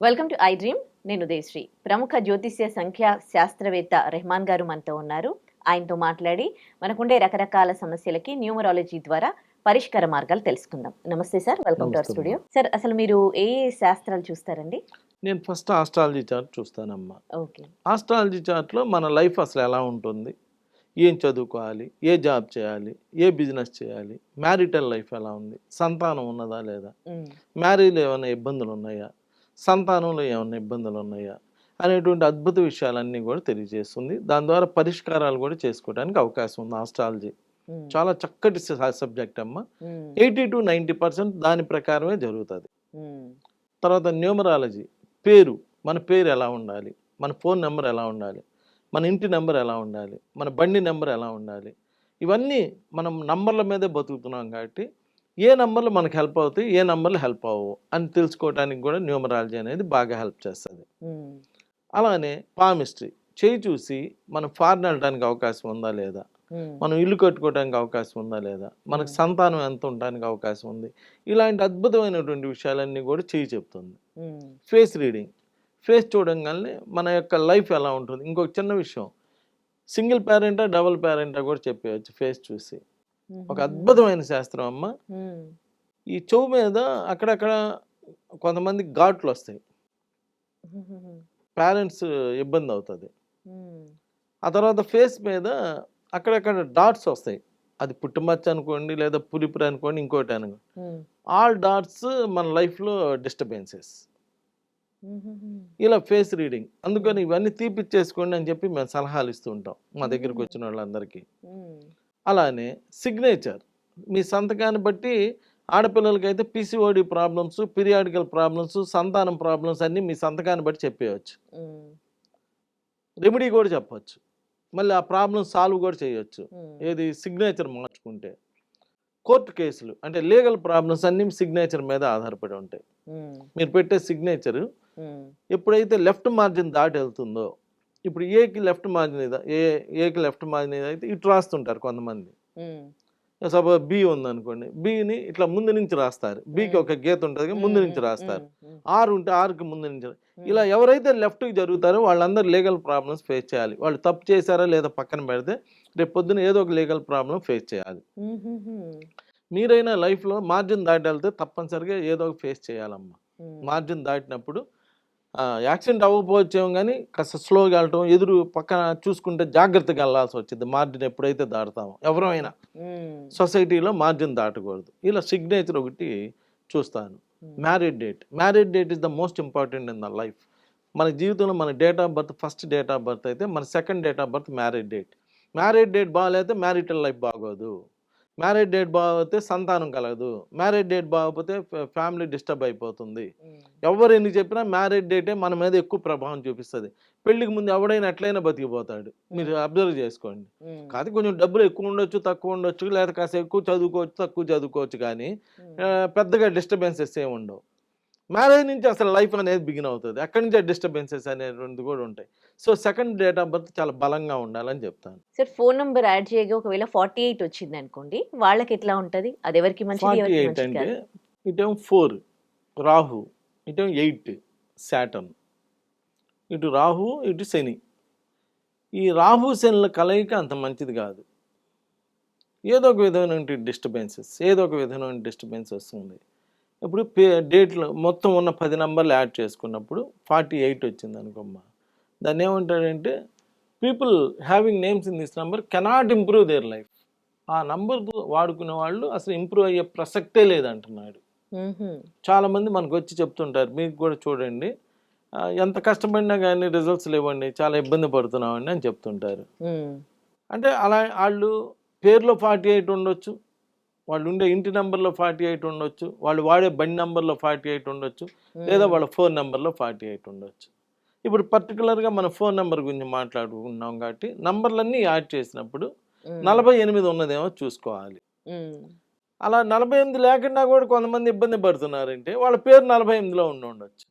Welcome to I dream. నేను ఉదయశ్రీ. ప్రముఖ జ్యోతిష్య సంఖ్యా శాస్త్రవేత్త రెహమాన్ గారు మనతో ఉన్నారు. ఆయనతో మాట్లాడి మనకుండే రకరకాల సమస్యలకి న్యూమరాలజీ ద్వారా పరిష్కార మార్గాలు తెలుసుకుందాం. నమస్తే sir, welcome to our Namaste studio. అమ్మా. సార్, అసలు మీరు ఏ శాస్త్రాలు చూస్తారండి? నేను ఫస్ట్ ఆస్ట్రాలజీ చార్ట్ చూస్తానమ్మా. ఓకే. ఆస్ట్రాలజీ చార్ట్లో మన లైఫ్ అసలు ఎలా ఉంటుంది, ఏం చదువుకోవాలి, ఏ జాబ్ చేయాలి, ఏ బిజినెస్ చేయాలి, మ్యారిటల్ లైఫ్ ఎలా ఉంది, సంతానం ఉన్నదా లేదా, మ్యారేజ్లో ఏమైనా ఇబ్బందులు ఉన్నాయా, సంతానంలో ఏమైనా ఇబ్బందులు ఉన్నాయా అనేటువంటి అద్భుత విషయాలన్నీ కూడా తెలియజేస్తుంది. దాని ద్వారా పరిష్కారాలు కూడా చేసుకోవడానికి అవకాశం ఉంది. ఆస్ట్రాలజీ చాలా చక్కటి సబ్జెక్ట్ అమ్మ. 80-90% దాని ప్రకారమే జరుగుతుంది. తర్వాత న్యూమరాలజీ, పేరు, మన పేరు ఎలా ఉండాలి, మన ఫోన్ నెంబర్ ఎలా ఉండాలి, మన ఇంటి నెంబర్ ఎలా ఉండాలి, మన బండి నెంబర్ ఎలా ఉండాలి, ఇవన్నీ మనం నంబర్ల మీదే బతుకుతున్నాం కాబట్టి ఏ నంబర్లు మనకు హెల్ప్ అవుతాయి, ఏ నంబర్లు హెల్ప్ అవ్వవు అని తెలుసుకోవడానికి కూడా న్యూమరాలజీ అనేది బాగా హెల్ప్ చేస్తుంది. అలానే పామిస్ట్రీ, చేయి చూసి మనం ఫారెన్ వెళ్ళడానికి అవకాశం ఉందా లేదా, మనం ఇల్లు కట్టుకోవడానికి అవకాశం ఉందా లేదా, మనకు సంతానం ఎంత ఉండడానికి అవకాశం ఉంది, ఇలాంటి అద్భుతమైనటువంటి విషయాలన్నీ కూడా చేయి చెప్తుంది. ఫేస్ రీడింగ్, ఫేస్ చూడంగానే మన యొక్క లైఫ్ ఎలా ఉంటుంది. ఇంకొక చిన్న విషయం, సింగిల్ పేరెంటా డబుల్ పేరెంటా కూడా చెప్పేయచ్చు ఫేస్ చూసి. ఒక అద్భుతమైన శాస్త్రం అమ్మ. ఈ చెవు మీద అక్కడక్కడ కొంతమంది ఘాట్లు వస్తాయి, పేరెంట్స్ ఇబ్బంది అవుతుంది. ఆ తర్వాత ఫేస్ మీద అక్కడక్కడ డాట్స్ వస్తాయి, అది పుట్టుమచ్చ అనుకోండి లేదా పులిపురి అనుకోండి ఇంకోటి అనుకోండి. ఆల్ డాట్స్ మన లైఫ్లో డిస్టర్బెన్సెస్. ఇలా ఫేస్ రీడింగ్, అందుకని ఇవన్నీ తీపిచ్చేసుకోండి అని చెప్పి మేము సలహాలు ఇస్తూ ఉంటాం మా దగ్గరికి వచ్చిన వాళ్ళందరికీ. అలానే సిగ్నేచర్, మీ సంతకాన్ని బట్టి ఆడపిల్లలకైతే పిసిఓడి ప్రాబ్లమ్స్, పీరియాడికల్ ప్రాబ్లమ్స్, సంతానం ప్రాబ్లమ్స్ అన్నీ మీ సంతకాన్ని బట్టి చెప్పేయచ్చు. రెమెడీ కూడా చెప్పచ్చు, మళ్ళీ ఆ ప్రాబ్లం సాల్వ్ కూడా చేయొచ్చు. ఏది సిగ్నేచర్ మార్చుకుంటే. కోర్టు కేసులు అంటే లీగల్ ప్రాబ్లమ్స్ అన్నీ సిగ్నేచర్ మీద ఆధారపడి ఉంటాయి. మీరు పెట్టే సిగ్నేచర్ ఎప్పుడైతే లెఫ్ట్ మార్జిన్ దాటి వెళ్తుందో, ఇప్పుడు ఏకి లెఫ్ట్ మార్జిన్ ఏకి లెఫ్ట్ మార్జిన్ అయితే ఇటు రాస్తుంటారు కొంతమంది. సపోజ్ బి ఉందనుకోండి, బిని ఇట్లా ముందు నుంచి రాస్తారు, బికి ఒక గీత ఉంటుంది ముందు నుంచి రాస్తారు. ఆర్ ఉంటే ఆర్కి ముందు నుంచి. ఇలా ఎవరైతే లెఫ్ట్కి జరుగుతారో వాళ్ళందరూ లీగల్ ప్రాబ్లమ్స్ ఫేస్ చేయాలి. వాళ్ళు తప్పు చేశారా లేదా పక్కన పెడితే రేపు పొద్దున ఏదో ఒక లీగల్ ప్రాబ్లం ఫేస్ చేయాలి. మీరైనా లైఫ్లో మార్జిన్ దాటి వెళ్తే తప్పనిసరిగా ఏదో ఒక ఫేస్ చేయాలమ్మా. మార్జిన్ దాటినప్పుడు యాక్సిడెంట్ అవ్వకపోవచ్చేమో కానీ కాస్త స్లోగా వెళ్ళటం, ఎదురు పక్కన చూసుకుంటే జాగ్రత్తగా వెళ్ళాల్సి వచ్చింది. మార్జిన్ ఎప్పుడైతే దాటుతామో ఎవరైనా సొసైటీలో మార్జిన్ దాటకూడదు. ఇలా సిగ్నేచర్ ఒకటి చూస్తాను. Married date is the most important in the life. మన జీవితంలో మన date of birth first date of birth అయితే మన second date of birth married date బాగాలేతే మ్యారిటల్ లైఫ్ బాగోదు. మ్యారేజ్ డేట్ బాగోతే సంతానం కలగదు. మ్యారేజ్ డేట్ బాగోపోతే ఫ్యామిలీ డిస్టర్బ్ అయిపోతుంది. ఎవరు ఎన్ని చెప్పినా మ్యారేజ్ డేటే మన మీద ఎక్కువ ప్రభావం చూపిస్తుంది. పెళ్లికి ముందు ఎవడైనా ఎట్లయినా బతికిపోతాడు, మీరు అబ్జర్వ్ చేసుకోండి. కాదు కొంచెం డబ్బులు ఎక్కువ ఉండొచ్చు, తక్కువ ఉండొచ్చు, లేదా కాస్త ఎక్కువ చదువుకోవచ్చు, తక్కువ చదువుకోవచ్చు, కానీ పెద్దగా డిస్టర్బెన్సెస్ ఏమి ఉండవు. మ్యారేజ్ నుంచి అసలు లైఫ్ అనేది బిగిన్ అవుతుంది. అక్కడి నుంచి డిస్టర్బెన్సెస్ అనేటువంటిది కూడా ఉంటాయి. So second date of birth చాలా బలంగా ఉండాలని చెప్తాను. సార్, ఫోన్ నంబర్ యాడ్ చేయగా ఒకవేళ 48 వచ్చింది అనుకోండి, వాళ్ళకి ఎట్లా ఉంటది? అది ఎవరికి మంచిది, ఎవరికి 48 మంచిది అంటే కాదు? ఇటేమో 4 రాహు, ఇటేమో 8 శాటర్న్. ఇటు రాహు, ఇటు శని. ఈ రాహు శనుల కలయిక అంత మంచిది కాదు. ఏదో ఒక విధమైన డిస్టర్బెన్స్ వస్తుంది. ఇప్పుడు డేట్లు మొత్తం ఉన్న 10 నంబర్లు యాడ్ చేసుకున్నప్పుడు 48 వచ్చింది అనుకోమ్మా. దాన్ని ఏమంటాడంటే people having names in this number cannot improve their life. ఆ నంబర్ వాడుకునే వాళ్ళు అసలు ఇంప్రూవ్ అయ్యే ప్రసక్తే లేదంటున్నాడు. చాలామంది మనకు వచ్చి చెప్తుంటారు, మీకు కూడా చూడండి, ఎంత కష్టపడినా కానీ రిజల్ట్స్ లేవండి, చాలా ఇబ్బంది పడుతున్నామండి అని చెప్తుంటారు. అంటే అలా వాళ్ళు పేరులో 48 ఉండొచ్చు, వాళ్ళు ఉండే ఇంటి నెంబర్లో 48 ఉండొచ్చు, వాళ్ళు వాడే బండి నెంబర్లో 48 ఉండొచ్చు, లేదా వాళ్ళ ఫోన్ నెంబర్లో 48 ఉండొచ్చు. ఇప్పుడు పర్టికులర్గా మన ఫోన్ నెంబర్ గురించి మాట్లాడుకున్నాం కాబట్టి నంబర్లన్నీ యాడ్ చేసినప్పుడు 48 ఉన్నదేమో చూసుకోవాలి. అలా 48 లేకుండా కూడా కొంతమంది ఇబ్బంది పడుతున్నారంటే వాళ్ళ పేరు 48లో ఉండొచ్చు.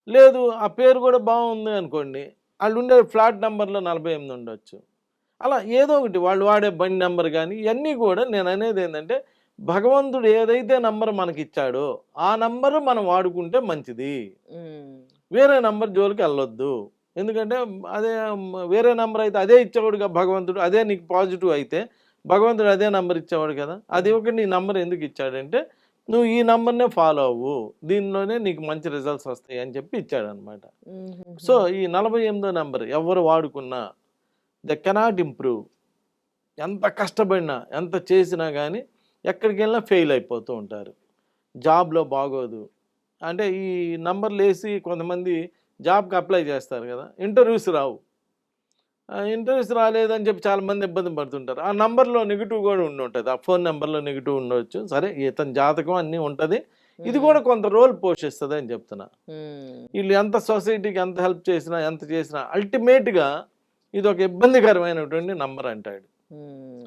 లేదు ఆ పేరు కూడా బాగుంది అనుకోండి, వాళ్ళు ఉండే ఫ్లాట్ నెంబర్లో 48 ఉండొచ్చు. అలా ఏదో ఒకటి వాళ్ళు వాడే బండి నెంబర్ కానీ ఇవన్నీ కూడా నేను అనేది ఏంటంటే భగవంతుడు ఏదైతే నంబర్ మనకి ఇచ్చాడో ఆ నంబరు మనం వాడుకుంటే మంచిది. వేరే నంబర్ జోలికి వెళ్ళొద్దు. ఎందుకంటే అదే వేరే నంబర్ అయితే అదే ఇచ్చేవాడుగా భగవంతుడు, అదే నీకు పాజిటివ్ అయితే భగవంతుడు అదే నంబర్ ఇచ్చేవాడు కదా. అది ఒకటి నీ నంబర్ ఎందుకు ఇచ్చాడంటే నువ్వు ఈ నంబర్నే ఫాలో అవ్వు, దీనిలోనే నీకు మంచి రిజల్ట్స్ వస్తాయి అని చెప్పి ఇచ్చాడనమాట. సో ఈ 48వ నంబర్ ఎవరు వాడుకున్నా దే కెనాట్ ఇంప్రూవ్. ఎంత కష్టపడినా ఎంత చేసినా కానీ ఎక్కడికి వెళ్ళినా ఫెయిల్ అయిపోతూ ఉంటారు. జాబ్లో బాగోదు అంటే ఈ నంబర్లు వేసి కొంతమంది జాబ్కి అప్లై చేస్తారు కదా, ఇంటర్వ్యూస్ రావు. ఇంటర్వ్యూస్ రాలేదని చెప్పి చాలామంది ఇబ్బంది పడుతుంటారు. ఆ నంబర్లో నెగిటివ్ కూడా ఉండి ఉంటుంది, ఆ ఫోన్ నెంబర్లో నెగిటివ్ ఉండవచ్చు. సరే ఇతని జాతకం అన్నీ ఉంటుంది, ఇది కూడా కొంత రోల్ పోషిస్తుంది అని చెప్తున్నా. వీళ్ళు ఎంత సొసైటీకి ఎంత హెల్ప్ చేసినా ఎంత చేసినా అల్టిమేట్గా ఇది ఒక ఇబ్బందికరమైనటువంటి నంబర్ అంటాడు.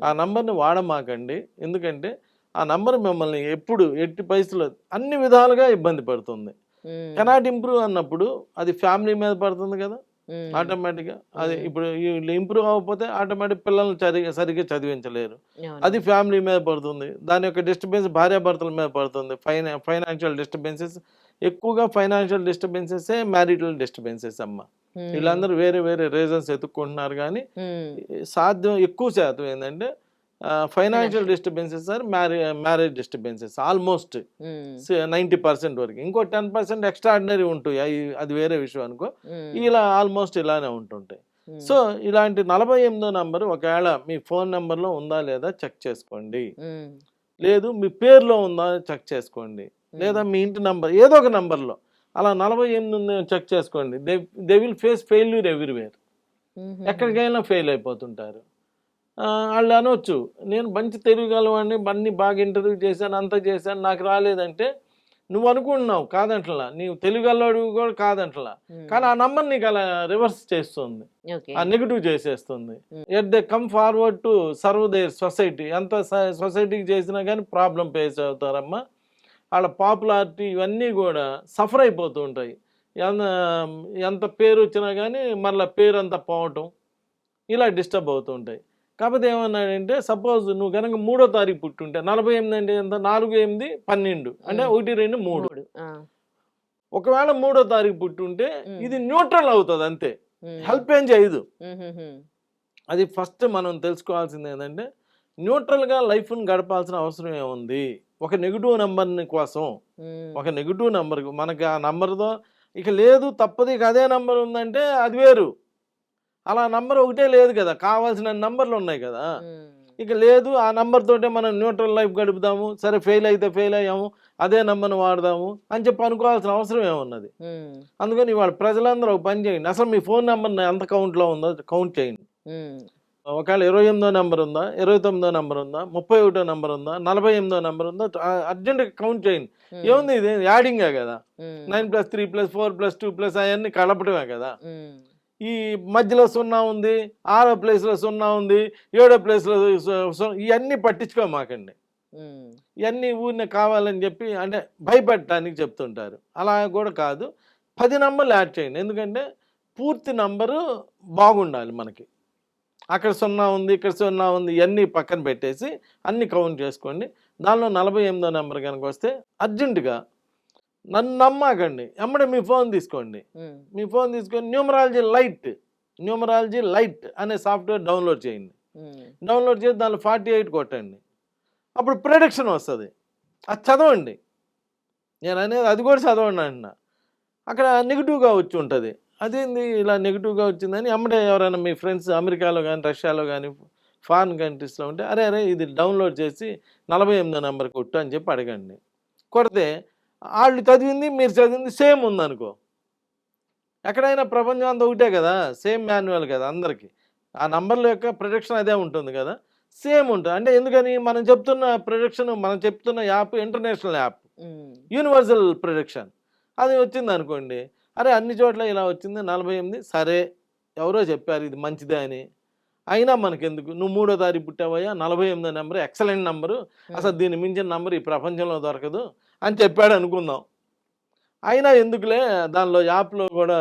ఆ నంబర్ని వాడమాకండి, ఎందుకంటే ఆ నంబర్ మిమ్మల్ని ఎప్పుడు ఎట్టి పరిస్థితుల్లో అన్ని విధాలుగా ఇబ్బంది పడుతుంది. కెనాట్ ఇంప్రూవ్ అన్నప్పుడు అది ఫ్యామిలీ మీద పడుతుంది కదా ఆటోమేటిక్గా. అది ఇప్పుడు వీళ్ళు ఇంప్రూవ్ అవ్వకపోతే ఆటోమేటిక్ పిల్లల్ని సరిగ్గా చదివించలేరు, అది ఫ్యామిలీ మీద పడుతుంది. దాని యొక్క డిస్టర్బెన్స్ భార్యాభర్తల మీద పడుతుంది. ఫైనాన్షియల్ డిస్టర్బెన్సెస్, ఎక్కువగా ఫైనాన్షియల్ డిస్టర్బెన్సెస్ మ్యారిటల్ డిస్టర్బెన్సెస్ అమ్మ. వీళ్ళందరూ వేరే వేరే రీజన్స్ ఎత్తుక్కుంటున్నారు కానీ సాధ్యం ఎక్కువ శాతం ఏంటంటే financial disturbances or marriage disturbances almost 90% వరకు. ఇంకో 10% ఎక్స్ట్రాడినరీ ఉంటాయి, అది వేరే విషయం అనుకో. ఇలా ఆల్మోస్ట్ ఇలానే ఉంటుంటాయి. సో ఇలాంటి 48వ నంబర్ ఒకవేళ మీ ఫోన్ నెంబర్లో ఉందా లేదా చెక్ చేసుకోండి, లేదు మీ పేరులో ఉందా చెక్ చేసుకోండి, లేదా మీ ఇంటి నంబర్ ఏదో ఒక నంబర్లో అలా 48 చెక్ చేసుకోండి. They will face failure everywhere. ఎక్కడికైనా ఫెయిల్ అయిపోతుంటారు. వాళ్ళు అనవచ్చు నేను మంచి తెలియగలవాడిని, అన్నీ బాగా ఇంటర్వ్యూ చేశాను, అంతా చేశాను, నాకు రాలేదంటే నువ్వు అనుకుంటున్నావు, కాదంటలా, నీవు తెలుగులోడు కూడా కాదంటలా, కానీ ఆ నంబర్ నీకు అలా రివర్స్ చేస్తుంది, ఆ నెగిటివ్ చేసేస్తుంది. At they come forward to serve their society. ఎంత సొసైటీకి చేసినా కానీ ప్రాబ్లం ఫేస్ అవుతారమ్మా. వాళ్ళ పాపులారిటీ ఇవన్నీ కూడా సఫర్ అయిపోతూ ఉంటాయి. ఎంత పేరు వచ్చినా కానీ మళ్ళీ పేరు అంతా పోవటం, ఇలా డిస్టర్బ్ అవుతూ ఉంటాయి. కాకపోతే ఏమన్నాడంటే సపోజ్ నువ్వు కనుక 3వ తారీఖు పుట్టుంటే 48 అంటే ఎంత, 4, 8, 12 అంటే 1, 2, 3. ఒకవేళ 3వ తారీఖు పుట్టుంటే ఇది న్యూట్రల్ అవుతుంది అంతే, హెల్ప్ ఏం చేయదు. అది ఫస్ట్ మనం తెలుసుకోవాల్సింది ఏంటంటే న్యూట్రల్గా లైఫ్ని గడపాల్సిన అవసరం ఏముంది. ఒక నెగిటివ్ నెంబర్ని కోసం, ఒక నెగిటివ్ నెంబర్కి మనకి ఆ నెంబర్తో ఇక లేదు తప్పదు, ఇక అదే నెంబర్ ఉందంటే అది వేరు. అలా నంబర్ ఒకటే లేదు కదా, కావాల్సిన నంబర్లు ఉన్నాయి కదా. ఇక లేదు ఆ నంబర్ తోటే మనం న్యూట్రల్ లైఫ్ గడుపుదాము, సరే ఫెయిల్ అయితే ఫెయిల్ అయ్యాము, అదే నెంబర్ని వాడదాము అని చెప్పి అనుకోవాల్సిన అవసరం ఏమున్నది. అందుకని ఇవాళ ప్రజలందరూ ఒక పని చేయండి, అసలు మీ ఫోన్ నెంబర్ ఎంత కౌంట్లో ఉందో కౌంట్ చేయండి. ఒకవేళ 28వ నెంబర్ ఉందా, 29వ నెంబర్ ఉందా, 31వ నెంబర్ ఉందా, 48వ నెంబర్ ఉందా, అర్జెంట్గా కౌంట్ చేయండి. ఏముంది, ఇది యాడింగే కదా, 9+3+4+2+ అవన్నీ కలపటమే కదా. ఈ మధ్యలో 0 ఉంది, 6వ ప్లేస్లో 0 ఉంది, 7వ ప్లేస్లో ఇవన్నీ పట్టించుకోమాకండి. ఇవన్నీ ఊరినే కావాలని చెప్పి అంటే భయపెట్టడానికి చెప్తుంటారు. అలా కూడా కాదు, 10 నంబర్లు యాడ్ చేయండి. ఎందుకంటే పూర్తి నంబరు బాగుండాలి మనకి. అక్కడ 0 ఉంది, ఇక్కడ 0 ఉంది, ఇవన్నీ పక్కన పెట్టేసి అన్నీ కౌంట్ చేసుకోండి. దానిలో 48వ నెంబర్ కనుక వస్తే అర్జెంటుగా నన్ను నమ్మాకండి, ఎమ్మడే మీ ఫోన్ తీసుకోండి. మీ ఫోన్ తీసుకొని న్యూమరాలజీ లైట్ అనే సాఫ్ట్వేర్ డౌన్లోడ్ చేయండి. డౌన్లోడ్ చేసి దానిలో 48 కొట్టండి. అప్పుడు ప్రెడిక్షన్ వస్తుంది, అది చదవండి. నేను అనేది అది కూడా చదవండి అంటున్నా. అక్కడ నెగిటివ్గా వచ్చి ఉంటుంది, అదేంది ఇలా నెగిటివ్గా వచ్చిందని ఎమ్మడే ఎవరైనా మీ ఫ్రెండ్స్ అమెరికాలో కానీ రష్యాలో కానీ ఫారిన్ కంట్రీస్లో ఉంటే అరే ఇది డౌన్లోడ్ చేసి 48వ నెంబర్ కొట్టు అని చెప్పి అడగండి. కొడితే వాళ్ళు చదివింది మీరు చదివింది సేమ్ ఉందనుకో, ఎక్కడైనా ప్రపంచం అంతా ఒకటే కదా, సేమ్ మాన్యువల్ కదా అందరికీ, ఆ నంబర్ల యొక్క ప్రొడక్షన్ అదే ఉంటుంది కదా, సేమ్ ఉంటుంది. అంటే ఎందుకని మనం చెప్తున్న ప్రొడక్షన్, మనం చెప్తున్న app international app, universal production. అది వచ్చింది అనుకోండి, అరే అన్ని చోట్ల ఇలా వచ్చింది 48, సరే ఎవరో చెప్పారు ఇది మంచిదే అని, అయినా మనకెందుకు, నువ్వు 3వ తారీఖు పుట్టావయ్యా, 48వ నెంబర్ ఎక్సలెంట్ నెంబరు, అసలు దీన్ని మించిన నెంబర్ ఈ ప్రపంచంలో దొరకదు అని చెప్పాడు అనుకుందాం. అయినా ఎందుకులే, దానిలో యాప్లో కూడా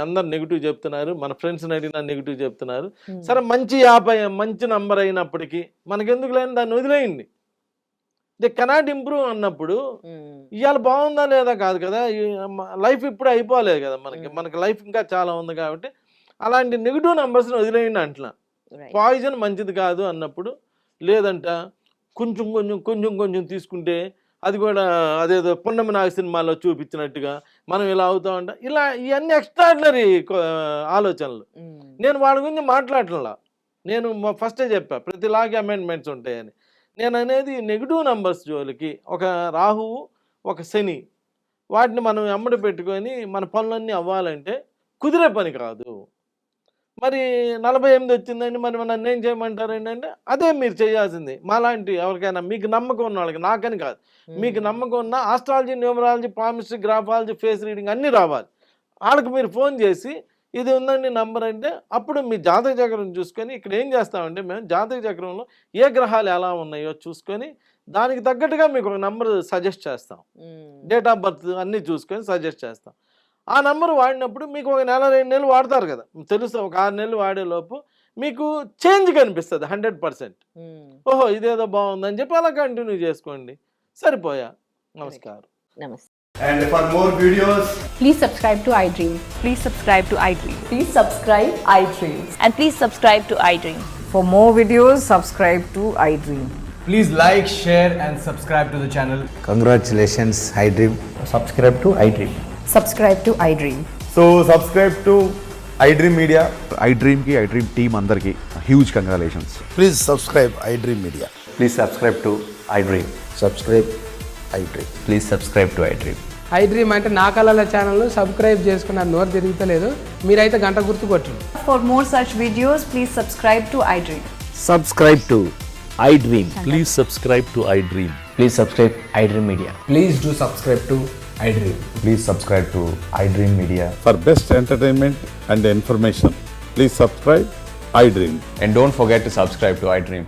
అందరు నెగిటివ్ చెప్తున్నారు, మన ఫ్రెండ్స్ని అడిగినా నెగిటివ్ చెప్తున్నారు, సరే మంచి యాప్ మంచి నంబర్ అయినప్పటికీ మనకెందుకులే దాన్ని వదిలేయండి. దే కెనాట్ ఇంప్రూవ్ అన్నప్పుడు ఇవాళ బాగుందా లేదా కాదు కదా, లైఫ్ ఇప్పుడు అయిపోలేదు కదా, మనకి లైఫ్ ఇంకా చాలా ఉంది కాబట్టి అలాంటి నెగిటివ్ నెంబర్స్ని వదిలేయండి అంటున్నా. పాయిజన్ మంచిది కాదు అన్నప్పుడు, లేదంట కొంచెం కొంచెం కొంచెం కొంచెం తీసుకుంటే అది కూడా అదేదో పున్నమి నాగ సినిమాలో చూపించినట్టుగా మనం ఇలా అవుతామంట, ఇలా ఇవన్నీ ఎక్స్ట్రాడినరీ ఆలోచనలు. నేను వాళ్ళ గురించి మాట్లాడటంలా, నేను ఫస్టే చెప్పా ప్రతి లాకి అమెండ్మెంట్స్ ఉంటాయని. నేను అనేది నెగిటివ్ నెంబర్స్ జోలికి, ఒక రాహువు ఒక శని, వాటిని మనం ఎమ్మడి పెట్టుకొని మన పనులన్నీ అవ్వాలంటే కుదిరే పని కాదు. మరి 48 వచ్చిందండి, మరి నన్ను ఏం చేయమంటారండి అంటే అదే మీరు చేయాల్సింది. మాలాంటి ఎవరికైనా మీకు నమ్మకం ఉన్న వాళ్ళకి, నాకని కాదు, మీకు నమ్మకం ఉన్న astrology, numerology, palmistry, graphology, face reading అన్నీ రావాలి. వాళ్ళకి మీరు ఫోన్ చేసి ఇది ఉందండి నంబర్ అంటే, అప్పుడు మీ జాతక చక్రం చూసుకొని, ఇక్కడ ఏం చేస్తామంటే మేము జాతక చక్రంలో ఏ గ్రహాలు ఎలా ఉన్నాయో చూసుకొని దానికి తగ్గట్టుగా మీకు ఒక నంబర్ సజెస్ట్ చేస్తాం. డేట్ ఆఫ్ బర్త్ అన్నీ చూసుకొని సజెస్ట్ చేస్తాం. ఆ నంబర్ వాడినప్పుడు మీకు ఒక నెల 2 నెలలు వాడతారు కదా, తెలుసు. ఒక 6 నెలలు వాడేలోపు మీకు చేంజ్ కనిపిస్తుంది 100%. ఓహో ఇదేదో బాగుందని చెప్పి అలా కంటిన్యూ చేసుకోండి, సరిపోయా. నమస్కారం. నమస్తే. And for more videos, Please subscribe to iDream. Please subscribe to iDream. Please subscribe iDream. And please subscribe to iDream. For more videos, subscribe to iDream. please like, share and subscribe to the channel. Congratulations, iDream. Subscribe to iDream. Subscribe to iDream. So subscribe to iDream Media. iDream ki iDream team andarki huge congratulations. Please subscribe iDream Media. Please subscribe to iDream. Subscribe iDream. Please subscribe to iDream. iDream అంటే నా కళల channel subscribe చేసుకున్న నోరు తిరుగుతలేదు, మీరైతే గంట గుర్తు కొట్టండి. For more such videos, please subscribe to iDream. Subscribe to iDream. Please subscribe to iDream. Please subscribe iDream Media. Please do subscribe to iDream. Please subscribe to iDream Media. For best entertainment and information, please subscribe iDream. And don't forget to subscribe to iDream.